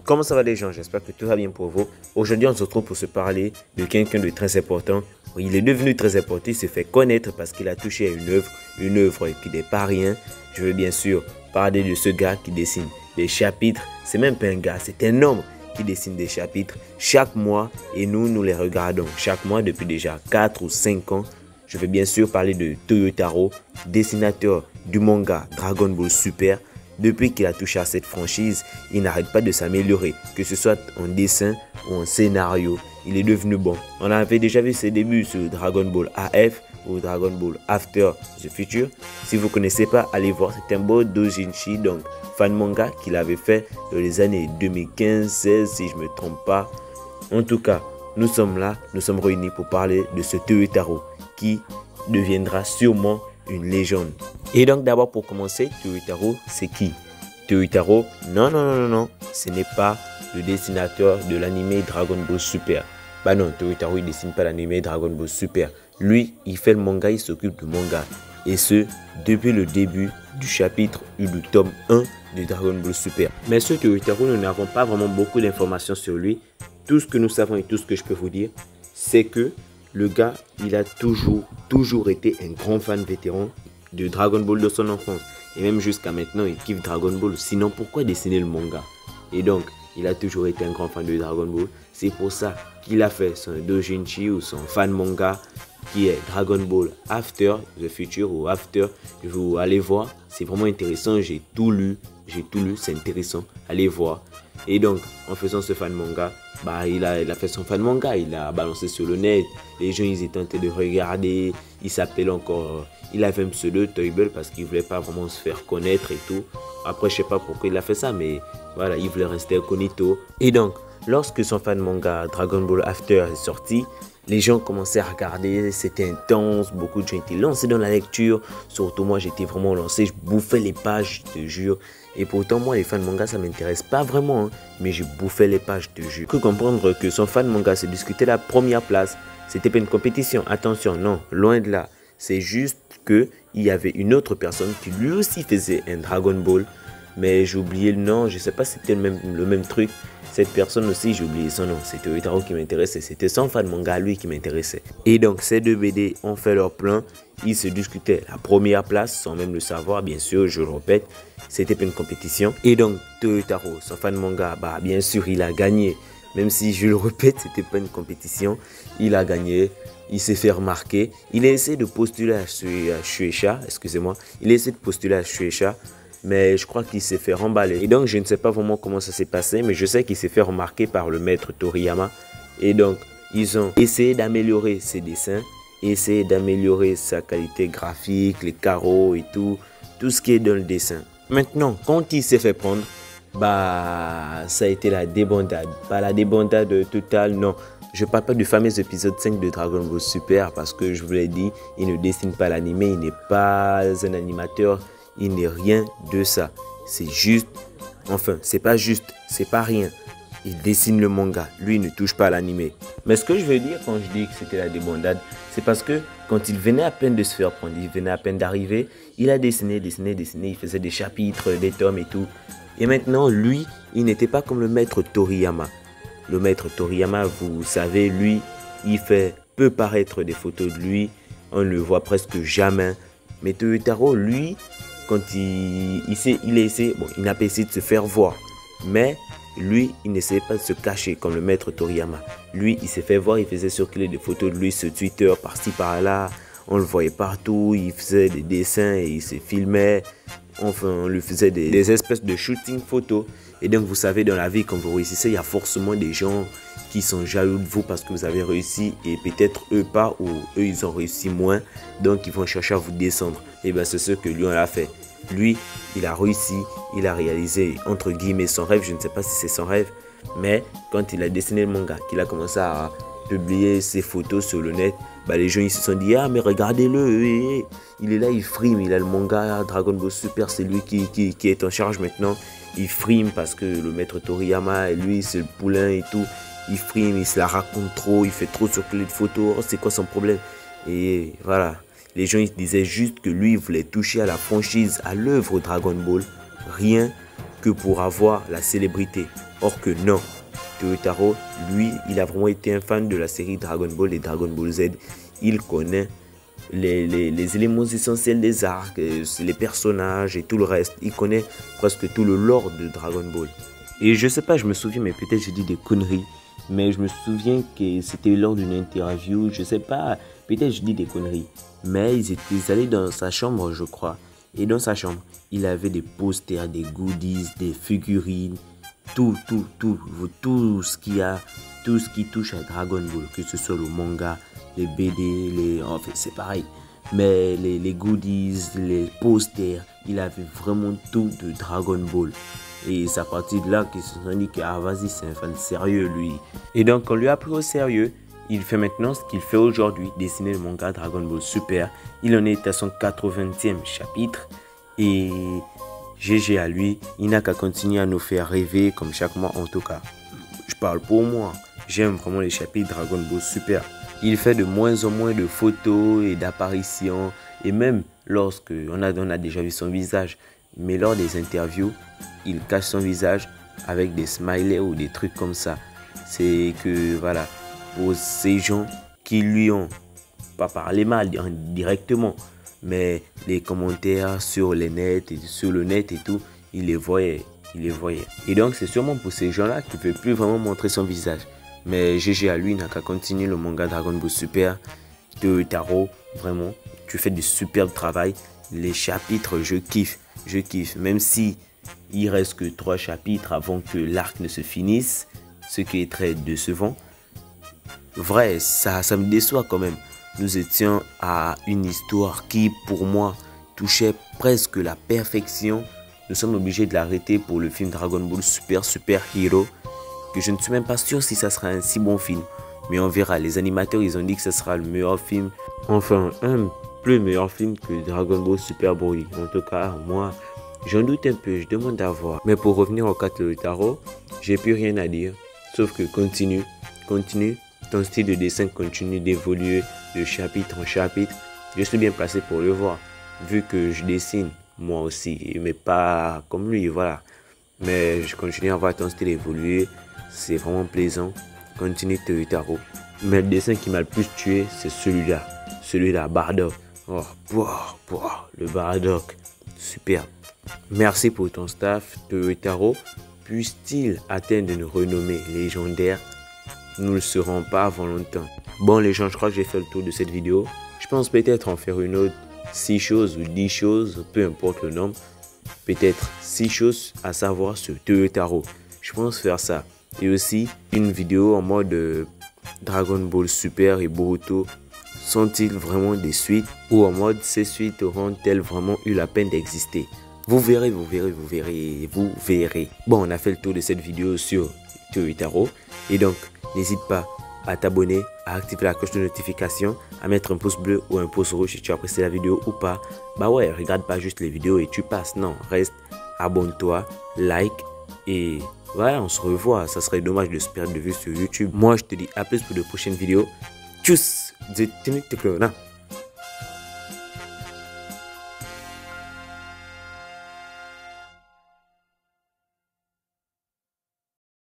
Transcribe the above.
Comment ça va les gens? J'espère que tout va bien pour vous. Aujourd'hui, on se retrouve pour se parler de quelqu'un de très important. Il est devenu très important, il se fait connaître parce qu'il a touché à une œuvre qui n'est pas rien. Je veux bien sûr parler de ce gars qui dessine des chapitres. C'est même pas un gars, c'est un homme qui dessine des chapitres chaque mois et nous les regardons chaque mois depuis déjà 4 ou 5 ans. Je vais bien sûr parler de Toyotaro, dessinateur du manga Dragon Ball Super. Depuis qu'il a touché à cette franchise, il n'arrête pas de s'améliorer, que ce soit en dessin ou en scénario. Il est devenu bon. On avait déjà vu ses débuts sur Dragon Ball AF ou Dragon Ball After the Future. Si vous ne connaissez pas, allez voir. C'est un beau doujinshi, donc fan manga qu'il avait fait dans les années 2015-16 si je ne me trompe pas. En tout cas, nous sommes là, nous sommes réunis pour parler de ce Toyotaro qui deviendra sûrement une légende. Et donc d'abord pour commencer, Toyotaro c'est qui? Toyotaro, non, ce n'est pas le dessinateur de l'anime Dragon Ball Super. Bah non, Toyotaro il dessine pas l'anime Dragon Ball Super. Lui, il fait le manga, il s'occupe du manga. Et ce, depuis le début du chapitre ou du tome 1 de Dragon Ball Super. Mais ce Toyotaro, nous n'avons pas vraiment beaucoup d'informations sur lui. Tout ce que nous savons et tout ce que je peux vous dire, c'est que le gars, il a toujours été un grand fan vétéran de Dragon Ball de son enfance. Et même jusqu'à maintenant, il kiffe Dragon Ball. Sinon, pourquoi dessiner le manga? Et donc, il a toujours été un grand fan de Dragon Ball. C'est pour ça qu'il a fait son doujinshi ou son fan manga qui est Dragon Ball After the Future ou After. Vous allez voir, c'est vraiment intéressant. J'ai tout lu, c'est intéressant. Allez voir. Et donc, en faisant ce fan manga, bah, il a fait son fan manga, il a balancé sur le net. Les gens, ils étaient tentés de regarder. Il s'appelle encore, il avait un pseudo Toybell parce qu'il ne voulait pas vraiment se faire connaître et tout. Après, je ne sais pas pourquoi il a fait ça, mais voilà, il voulait rester incognito. Et donc, lorsque son fan manga Dragon Ball After est sorti, les gens commençaient à regarder, c'était intense, beaucoup de gens étaient lancés dans la lecture. Surtout moi, j'étais vraiment lancé, je bouffais les pages, je te jure. Et pourtant, moi, les fans manga, ça ne m'intéresse pas vraiment, hein, mais je bouffais les pages, je te jure. J'ai cru comprendre que son fan manga se discutait la première place. C'était pas une compétition, attention, non, loin de là. C'est juste qu'il y avait une autre personne qui lui aussi faisait un Dragon Ball. Mais j'ai oublié le nom, je ne sais pas si c'était le même truc. Cette personne aussi, j'ai oublié son nom. C'était Toyotaro qui m'intéressait. C'était son fan manga, lui, qui m'intéressait. Et donc, ces deux BD ont fait leur plein. Ils se discutaient la première place, sans même le savoir. Bien sûr, je le répète, c'était pas une compétition. Et donc, Toyotaro, son fan manga, bah, bien sûr, il a gagné. Même si, je le répète, c'était pas une compétition. Il a gagné. Il s'est fait remarquer. Il a essayé de postuler à Shueisha. Excusez-moi. Il a essayé de postuler à Shueisha. Mais je crois qu'il s'est fait remballer. Et donc, je ne sais pas vraiment comment ça s'est passé, mais je sais qu'il s'est fait remarquer par le maître Toriyama. Et donc, ils ont essayé d'améliorer ses dessins, essayé d'améliorer sa qualité graphique, les carreaux et tout ce qui est dans le dessin. Maintenant, quand il s'est fait prendre, bah, ça a été la débandade. Pas la débandade totale, non. Je ne parle pas du fameux épisode 5 de Dragon Ball Super parce que je vous l'ai dit, il ne dessine pas l'anime, il n'est pas un animateur. Il n'est rien de ça. C'est juste, enfin, c'est pas juste, c'est pas rien. Il dessine le manga. Lui, il ne touche pas à l'anime. Mais ce que je veux dire quand je dis que c'était la débandade, c'est parce que quand il venait à peine de se faire prendre, il venait à peine d'arriver, il a dessiné, il faisait des chapitres, des tomes et tout. Et maintenant, lui, il n'était pas comme le maître Toriyama. Le maître Toriyama, vous savez, lui, il peut paraître des photos de lui. On ne le voit presque jamais. Mais Toyotaro, lui, quand il a essayé, bon, il n'a pas essayé de se faire voir, mais lui, il n'essayait pas de se cacher comme le maître Toriyama. Lui, il s'est fait voir, il faisait circuler des photos de lui sur Twitter, par-ci, par-là. On le voyait partout, il faisait des dessins et il se filmait. Enfin, on lui faisait des espèces de shooting photos. Et donc, vous savez, dans la vie, quand vous réussissez, il y a forcément des gens qui sont jaloux de vous parce que vous avez réussi et peut-être eux pas ou eux, ils ont réussi moins. Donc, ils vont chercher à vous descendre. Et bien, c'est ce que lui, on a fait. Lui, il a réussi, il a réalisé, entre guillemets, son rêve. Je ne sais pas si c'est son rêve, mais quand il a dessiné le manga, qu'il a commencé à publier ses photos sur le net, bah, les gens ils se sont dit, ah mais regardez-le, il est là, il frime, il a le manga Dragon Ball Super, c'est lui qui est en charge maintenant. Il frime parce que le maître Toriyama, et lui, c'est le poulain et tout. Il frime, il se la raconte trop, il fait trop circuler de photos, oh, c'est quoi son problème? Et voilà. Les gens ils disaient juste que lui il voulait toucher à la franchise, à l'œuvre Dragon Ball, rien que pour avoir la célébrité. Or que non, Toyotaro, lui, il a vraiment été un fan de la série Dragon Ball et Dragon Ball Z. Il connaît les éléments essentiels des arcs, les personnages et tout le reste. Il connaît presque tout le lore de Dragon Ball. Et je sais pas, je me souviens, mais peut-être j'ai dit des conneries. Mais je me souviens que c'était lors d'une interview, je sais pas, peut-être je dis des conneries. Mais ils étaient allés dans sa chambre, je crois. Et dans sa chambre, il avait des posters, des goodies, des figurines, tout ce qu'il y a, tout ce qui touche à Dragon Ball, que ce soit le manga, les BD, enfin c'est pareil. Mais les goodies, les posters, il avait vraiment tout de Dragon Ball. Et c'est à partir de là qu'ils se sont dit que ah vas-y, c'est un fan sérieux lui. Et donc on lui a pris au sérieux. Il fait maintenant ce qu'il fait aujourd'hui, dessiner le manga Dragon Ball Super. Il en est à son 80e chapitre. Et GG à lui, il n'a qu'à continuer à nous faire rêver comme chaque mois en tout cas. Je parle pour moi, j'aime vraiment les chapitres Dragon Ball Super. Il fait de moins en moins de photos et d'apparitions. Et même lorsque on a déjà vu son visage. Mais lors des interviews, il cache son visage avec des smileys ou des trucs comme ça. C'est que voilà, pour ces gens qui lui ont pas parlé mal directement, mais les commentaires sur les nets et sur le net et tout, il les voyait. Et donc c'est sûrement pour ces gens-là qu'il ne veut plus vraiment montrer son visage. Mais GG à lui n'a qu'à continuer le manga Dragon Ball Super. Toyotaro, vraiment, tu fais du superbe travail. Les chapitres, je kiffe. Même si il reste que 3 chapitres avant que l'arc ne se finisse, ce qui est très décevant. Vrai, ça me déçoit quand même. Nous étions à une histoire qui, pour moi, touchait presque la perfection. Nous sommes obligés de l'arrêter pour le film Dragon Ball Super Hero, que je ne suis même pas sûr si ça sera un si bon film. Mais on verra. Les animateurs, ils ont dit que ce sera le meilleur film. Enfin, un plus meilleur film que Dragon Ball Super Broly. En tout cas, moi, j'en doute un peu. Je demande à voir. Mais pour revenir au cas de Toyotaro, j'ai plus rien à dire. Sauf que continue. Ton style de dessin continue d'évoluer de chapitre en chapitre. Je suis bien placé pour le voir. Vu que je dessine, moi aussi. Mais pas comme lui, voilà. Mais je continue à voir ton style évoluer. C'est vraiment plaisant. Continue Toyotaro. Mais le dessin qui m'a le plus tué, c'est celui-là. Celui-là, Bardock. Oh, le Bardock. Super. Merci pour ton staff, Toyotaro. Puisse-t-il atteindre une renommée légendaire? Nous ne le serons pas avant longtemps. Bon les gens, je crois que j'ai fait le tour de cette vidéo. Je pense peut-être en faire une autre 6 choses ou 10 choses, peu importe le nombre. Peut-être 6 choses à savoir sur Toyotaro. Je pense faire ça. Et aussi une vidéo en mode Dragon Ball Super et Boruto. Sont-ils vraiment des suites? Ou en mode ces suites auront-elles vraiment eu la peine d'exister? Vous verrez. Bon, on a fait le tour de cette vidéo sur Toyotaro. Et donc, n'hésite pas à t'abonner, à activer la cloche de notification, à mettre un pouce bleu ou un pouce rouge si tu as apprécié la vidéo ou pas. Bah ouais, regarde pas juste les vidéos et tu passes. Non, reste, abonne-toi, like et voilà, on se revoit. Ça serait dommage de se perdre de vue sur YouTube. Moi, je te dis à plus pour de prochaines vidéos. Tchuss!